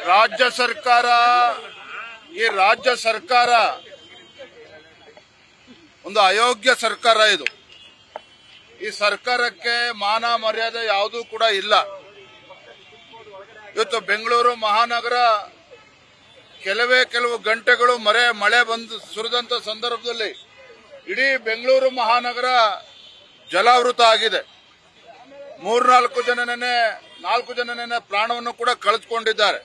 ರಾಜ್ಯ ಸರ್ಕಾರ ಒಂದು ಅಯೋಗ್ಯ ಸರ್ಕಾರ ಇದು. ಈ ಸರ್ಕಾರಕ್ಕೆ ಮಾನ ಮರ್ಯಾದೆ ಯಾವುದೂ ಕೂಡ ಇಲ್ಲ. ಇವತ್ತು ಬೆಂಗಳೂರು ಮಹಾನಗರ ಕೆಲವು ಗಂಟೆಗಳು ಮಳೆ ಬಂದು ಸುರಿದಂತ ಸಂದರ್ಭದಲ್ಲಿ ಇಡೀ ಬೆಂಗಳೂರು ಮಹಾನಗರ ಜಲಾವೃತ ಆಗಿದೆ. 4 ಜನ ಪ್ರಾಣವನ್ನು ಕೂಡ ಕಳೆದುಕೊಂಡಿದ್ದಾರೆ.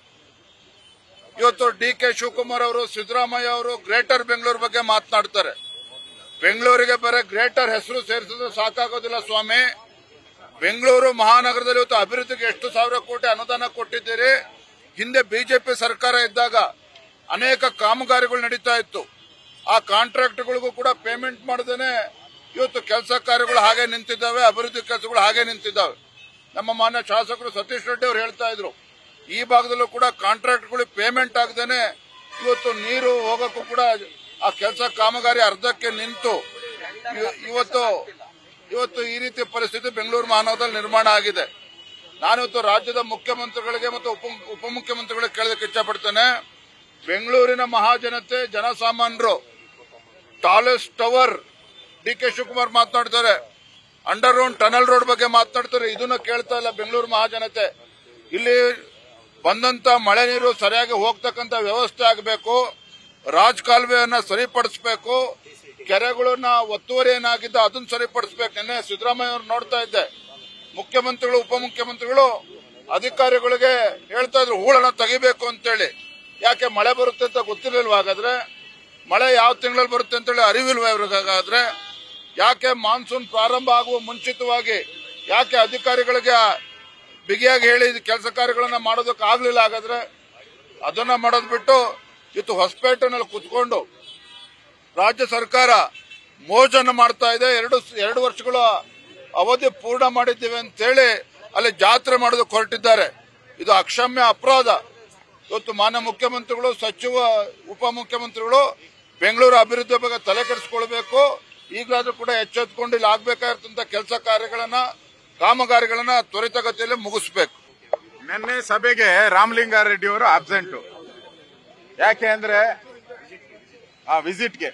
ಇವತ್ತು ಡಿ.ಕೆ. ಶಿವಕುಮಾರ್ ಅವರು, ಸಿದ್ದರಾಮಯ್ಯ ಅವರು ಗ್ರೇಟರ್ ಬೆಂಗಳೂರು ಬಗ್ಗೆ ಮಾತನಾಡ್ತಾರೆ. ಬೆಂಗಳೂರಿಗೆ ಬರೀ ಗ್ರೇಟರ್ ಹೆಸರು ಸೇರಿಸಿದ್ರೆ ಸಾಕಾಗೋದಿಲ್ಲ ಸ್ವಾಮಿ. ಬೆಂಗಳೂರು ಮಹಾನಗರದಲ್ಲಿ ಇವತ್ತು ಅಭಿವೃದ್ಧಿಗೆ ಎಷ್ಟು ಸಾವಿರ ಕೋಟಿ ಅನುದಾನ ಕೊಟ್ಟಿದ್ದೀರಿ. ಹಿಂದೆ ಬಿಜೆಪಿ ಸರ್ಕಾರ ಇದ್ದಾಗ ಅನೇಕ ಕಾಮಗಾರಿಗಳು ನಡೀತಾ ಇತ್ತು. ಆ ಕಾಂಟ್ರಾಕ್ಟ್ಗಳಿಗೂ ಕೂಡ ಪೇಮೆಂಟ್ ಮಾಡದೇನೆ ಇವತ್ತು ಕೆಲಸ ಕಾರ್ಯಗಳು ಹಾಗೆ ನಿಂತಿದ್ದಾವೆ, ಅಭಿವೃದ್ಧಿ ಕೆಲಸಗಳು ಹಾಗೆ ನಿಂತಿದ್ದಾವೆ. ನಮ್ಮ ಮಾನ್ಯ ಶಾಸಕರು ಸತೀಶ್ ರೆಡ್ಡಿ ಅವರು ಹೇಳ್ತಾ ಇದ್ರು, ಈ ಭಾಗದಲ್ಲೂ ಕೂಡ ಕಾಂಟ್ರಾಕ್ಟ್ಗಳು ಪೇಮೆಂಟ್ ಆಗದೇನೆ ಇವತ್ತು ನೀರು ಹೋಗಕ್ಕೂ ಕೂಡ ಆ ಕೆಲಸ ಕಾಮಗಾರಿ ಅರ್ಧಕ್ಕೆ ನಿಂತು ಇವತ್ತು ಈ ರೀತಿ ಪರಿಸ್ಥಿತಿ ಬೆಂಗಳೂರು ಮಹಾನಗರದಲ್ಲಿ ನಿರ್ಮಾಣ ಆಗಿದೆ. ನಾನಿವತ್ತು ರಾಜ್ಯದ ಮುಖ್ಯಮಂತ್ರಿಗಳಿಗೆ ಮತ್ತು ಉಪಮುಖ್ಯಮಂತ್ರಿಗಳಿಗೆ ಕೇಳೋದಕ್ಕೆ ಇಚ್ಛಪಡ್ತೇನೆ. ಬೆಂಗಳೂರಿನ ಮಹಾಜನತೆ, ಜನಸಾಮಾನ್ಯರು ಟಾಲೆಸ್ಟ್ ಟವರ್ ಡಿ.ಕೆ. ಶಿವಕುಮಾರ್ ಮಾತನಾಡ್ತಾರೆ, ಅಂಡರ್ ಗ್ರೌಂಡ್ ಟನಲ್ ರೋಡ್ ಬಗ್ಗೆ ಮಾತನಾಡ್ತಾರೆ. ಇದನ್ನ ಕೇಳ್ತಾ ಇಲ್ಲ ಬೆಂಗಳೂರು ಮಹಾಜನತೆ. ಇಲ್ಲಿ ಬಂದಂತ ಮಳೆ ನೀರು ಸರಿಯಾಗಿ ಹೋಗ್ತಕ್ಕಂತ ವ್ಯವಸ್ಥೆ ಆಗಬೇಕು. ರಾಜಕಾಲುವೆಯನ್ನ ಸರಿಪಡಿಸಬೇಕು. ಕೆರೆಗಳನ್ನ ಒತ್ತುವರಿ ಏನಾಗಿದ್ದು ಅದನ್ನ ಸರಿಪಡಿಸಬೇಕು. ನಿನ್ನೆ ಸಿದ್ದರಾಮಯ್ಯ ಅವರು ನೋಡ್ತಾ ಇದ್ದೆ, ಮುಖ್ಯಮಂತ್ರಿಗಳು ಉಪಮುಖ್ಯಮಂತ್ರಿಗಳು ಅಧಿಕಾರಿಗಳಿಗೆ ಹೇಳ್ತಾ ಇದ್ರು ಹೂಳನ್ನ ತೆಗಿಬೇಕು ಅಂತೇಳಿ. ಯಾಕೆ ಮಳೆ ಬರುತ್ತೆ ಅಂತ ಗೊತ್ತಿರಲಿಲ್ವ? ಹಾಗಾದ್ರೆ ಮಳೆ ಯಾವ ತಿಂಗಳಲ್ಲಿ ಬರುತ್ತೆ ಅಂತೇಳಿ ಅರಿವಿಲ್ವ ಇವ್ರಿಗಾದ್ರೆ? ಯಾಕೆ ಮಾನ್ಸೂನ್ ಪ್ರಾರಂಭ ಆಗುವ ಮುಂಚಿತವಾಗಿ ಯಾಕೆ ಅಧಿಕಾರಿಗಳಿಗೆ ಬಿಗಿಯಾಗಿ ಹೇಳಿ ಕೆಲಸ ಕಾರ್ಯಗಳನ್ನ ಮಾಡೋದಕ್ಕೆ ಆಗ್ಲಿಲ್ಲ? ಹಾಗಾದ್ರೆ ಅದನ್ನ ಮಾಡೋದ್ ಬಿಟ್ಟು ಇವತ್ತು ಹೊಸಪೇಟೆನಲ್ಲಿ ಕುತ್ಕೊಂಡು ರಾಜ್ಯ ಸರ್ಕಾರ ಮೋಜನ್ನು ಮಾಡ್ತಾ ಇದೆ. ಎರಡು ವರ್ಷಗಳ ಅವಧಿ ಪೂರ್ಣ ಮಾಡಿದ್ದೇವೆ ಅಂತೇಳಿ ಅಲ್ಲಿ ಜಾತ್ರೆ ಮಾಡೋದಕ್ಕೆ ಹೊರಟಿದ್ದಾರೆ. ಇದು ಅಕ್ಷಮ್ಯ ಅಪರಾಧ. ಇವತ್ತು ಮಾನ್ಯ ಮುಖ್ಯಮಂತ್ರಿಗಳು, ಸಚಿವ ಉಪಮುಖ್ಯಮಂತ್ರಿಗಳು ಬೆಂಗಳೂರು ಅಭಿವೃದ್ಧಿ ಬಗ್ಗೆ ತಲೆ ಕೆಡಿಸಿಕೊಳ್ಬೇಕು. ಈಗಲಾದ್ರೂ ಕೂಡ ಎಚ್ಚೆತ್ತುಕೊಂಡು ಇಲ್ಲಿ ಆಗ್ಬೇಕಾಗಿರ್ತಂತ ಕೆಲಸ ಕಾರ್ಯಗಳನ್ನ, ಕಾಮಗಾರಿಗಳನ್ನ ತ್ವರಿತಗತಿಯಲ್ಲಿ ಮುಗಿಸಬೇಕು. ನಿನ್ನೆ ಸಭೆಗೆ ರಾಮಲಿಂಗಾರೆಡ್ಡಿ ಅವರು ಆಬ್ಸೆಂಟ್. ಯಾಕೆ ಅಂದ್ರೆ ಆ ವಿಸಿಟ್ಗೆ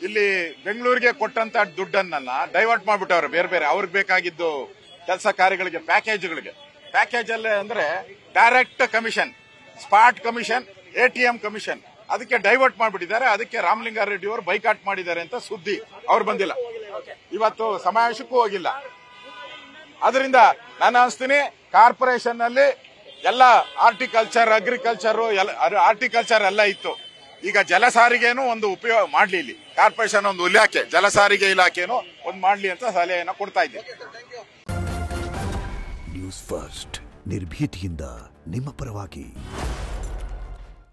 ಇಲ್ಲಿ ಬೆಂಗಳೂರಿಗೆ ಕೊಟ್ಟಂತ ದುಡ್ಡನ್ನ ಡೈವರ್ಟ್ ಮಾಡ್ಬಿಟ್ಟವ್ರು ಬೇರೆ ಅವ್ರಿಗೆ ಬೇಕಾಗಿದ್ದು ಕೆಲಸ ಕಾರ್ಯಗಳಿಗೆ, ಪ್ಯಾಕೇಜ್ ಅಲ್ಲೇ ಅಂದ್ರೆ direct commission, spot commission, ATM commission, ಅದಕ್ಕೆ ಡೈವರ್ಟ್ ಮಾಡ್ಬಿಟ್ಟಿದ್ದಾರೆ. ಅದಕ್ಕೆ ರಾಮಲಿಂಗಾರೆಡ್ಡಿ ಅವರು ಬೈಕಾಟ್ ಮಾಡಿದ್ದಾರೆ ಅಂತ ಸುದ್ದಿ. ಅವ್ರು ಬಂದಿಲ್ಲ, ಇವತ್ತು ಸಮಾವೇಶಕ್ಕೂ ಹೋಗಿಲ್ಲ. ಅದರಿಂದ ನಾನು ಅನ್ಸ್ತೀನಿ ಕಾರ್ಪೊರೇಷನ್ ನಲ್ಲಿ ಎಲ್ಲ ಆರ್ಟಿಕಲ್ಚರ್, ಆರ್ಟಿಕಲ್ಚರ್ ಎಲ್ಲ ಇತ್ತು. ಈಗ ಜಲಸಾರಿಗೆನೂ ಒಂದು ಉಪಯೋಗ ಮಾಡ್ಲಿ, ಇಲ್ಲಿ ಕಾರ್ಪೊರೇಷನ್ ಒಂದು ಇಲಾಖೆ, ಜಲಸಾರಿಗೆ ಇಲಾಖೆನೂ ಒಂದು ಮಾಡ್ಲಿ ಅಂತ ಸಲಹೆಯನ್ನು ಕೊಡ್ತಾ ಇದ್ದೀನಿ. ನ್ಯೂಸ್ ಫಸ್ಟ್, ನಿರ್ಭೀತಿಯಿಂದ ನಿಮ್ಮ ಪರವಾಗಿ.